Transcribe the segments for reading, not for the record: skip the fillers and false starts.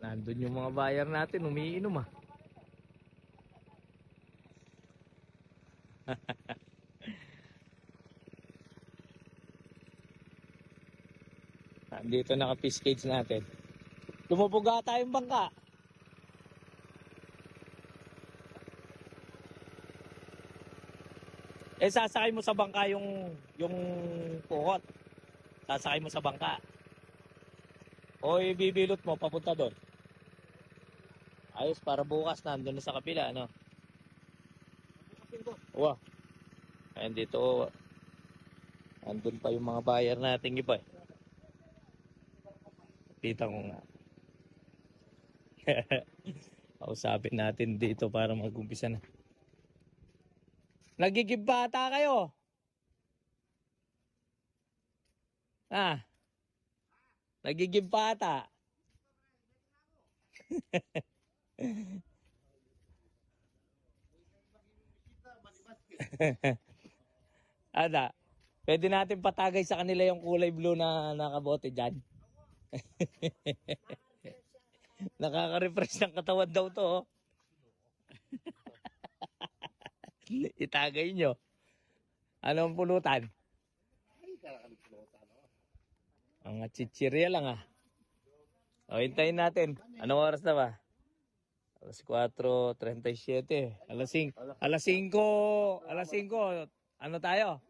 Nandun yung mga buyer natin, umiinom ah. Dito naka-fish cage natin. Lumubuga tayong bangka. Eh sasakay mo sa bangka yung pukot. Sasakay mo sa bangka. O ibibilot mo papunta doon. Ayos para bukas nandun na sa kapila, ano? Wow. Ayun dito, andun pa yung mga buyer nating iba. Kita ko nga. Kausapin natin dito para mag-umpisa na. Nagigibata kayo? Ah, nagigibata. Ada, pwede natin patagay sa kanila yung kulay blue na nakabote dyan. Nakaka-refresh ng katawan daw to. Oh. Itagay nyo. Ano ang pulutan? Ang chichirya lang ah. O, hintayin natin. Anong oras na ba? Alas 4:37. Alas 5. Ano tayo?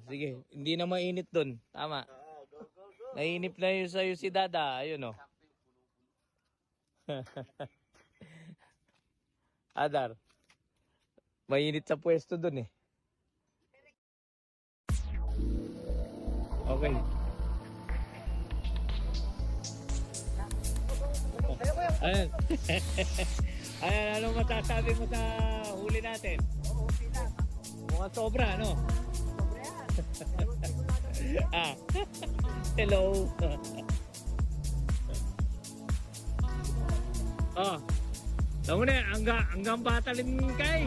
Sige, hindi na mainit dun. Tama. Nainip na yun sa'yo si Dada. Ayun o. Adar. Mainit sa pwesto dun eh. Okay. Ayan. Ayan, anong masasabi mo sa huli natin? Okay lang. Mukhang sobra, ano? Sobre yan. Ah. Hello. Oh. Tama na, hanggang batalin kay.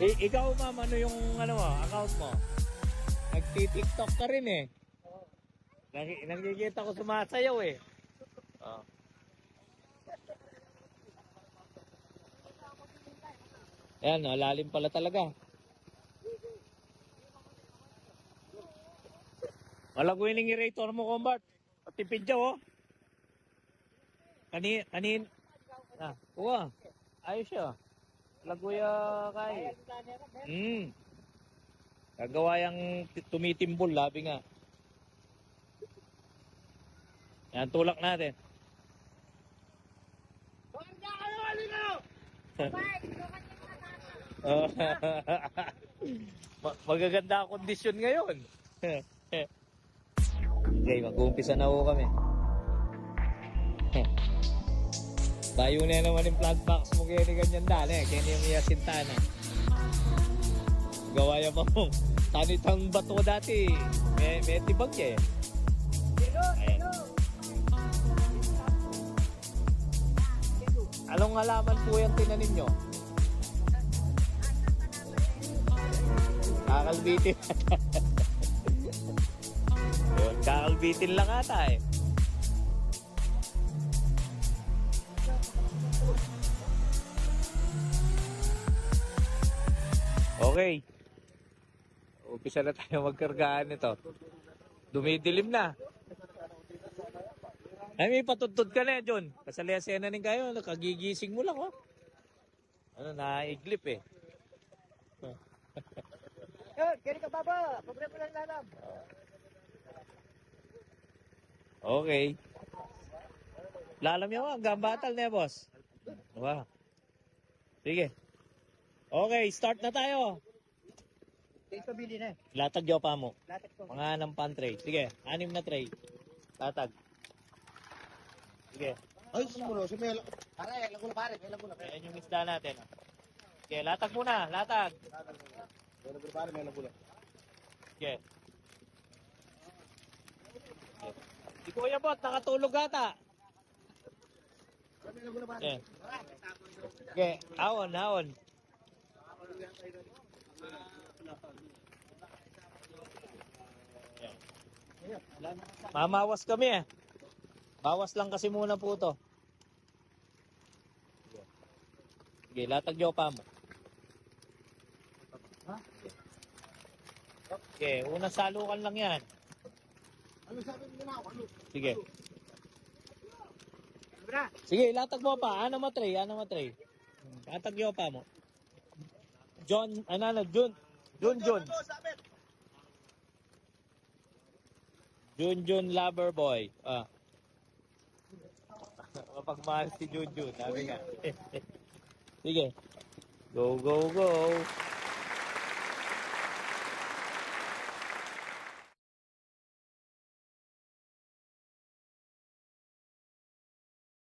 Ikaw ma'am, ano yung account mo? Nagti-TikTok ka rin eh. Nakikita ko sumasayaw eh. Oh. Ayan, lalim pala talaga. Malaguin yung erator mo, Combart. Patipid siya, oh. Kanin. Uwa. Ayos siya. Laguya kay. Gagawa yung tumitimbol, labi nga. Yan, tulak natin. Magaganda ang kondisyon ngayon. Okay, mag-uumpisa na ho kami. Bayo na naman yung plant box mo kaya ni ganyan dali. Kaya ni yung Yasintana. Gawa yan pa mo. Tanitang bato dati. May tibag eh. Ayan. Anong halaman po yung tinanin nyo? Kakalbitin. Yun, kakalbitin lang ata eh. Okay. Umpisa na tayo magkargaan nito. Dumidilim na. Ay, may patutod ka na, John. Kasaliasena rin kayo. Kagigising mo lang, oh. Ano, naiglip eh. Yun, kaya ka baba. Pobre mo lang lalam. Okay. Lalam yan, hanggang batal na, boss. Wow. Sige. Okay, start na tayo. Ito bili na eh. Latag yaw pa mo. Latek ko. Mga ng pan-tray. Sige, 6 na tray. Latag. Sige. Ay, sumulo. Sumelo. Pare, lang ko na pare. Lang ko na. Ayan yung isda natin. Sige, latag muna. Latag. Lang ko na pare. Lang ko na. Sige. Si Kuya Bot, nakatulog ata. Lang ko na pare. Sige. Sige, hawon. Mamawas kami eh. Bawas lang kasi muna po to. Sige, latag yung pa mo. Ha? Sige, unang salukan lang yan. Ano sabi mo na ako? Ano? Sige. Bra! Sige, latag mo pa. Ano mo, Trey? Ano mo, Trey? Latag yung pa mo. John, ano, Jun. Jun. Jun lover boy. Ah. Mapagmahal si Jun. Sabi nga. Sige. Go, go, go.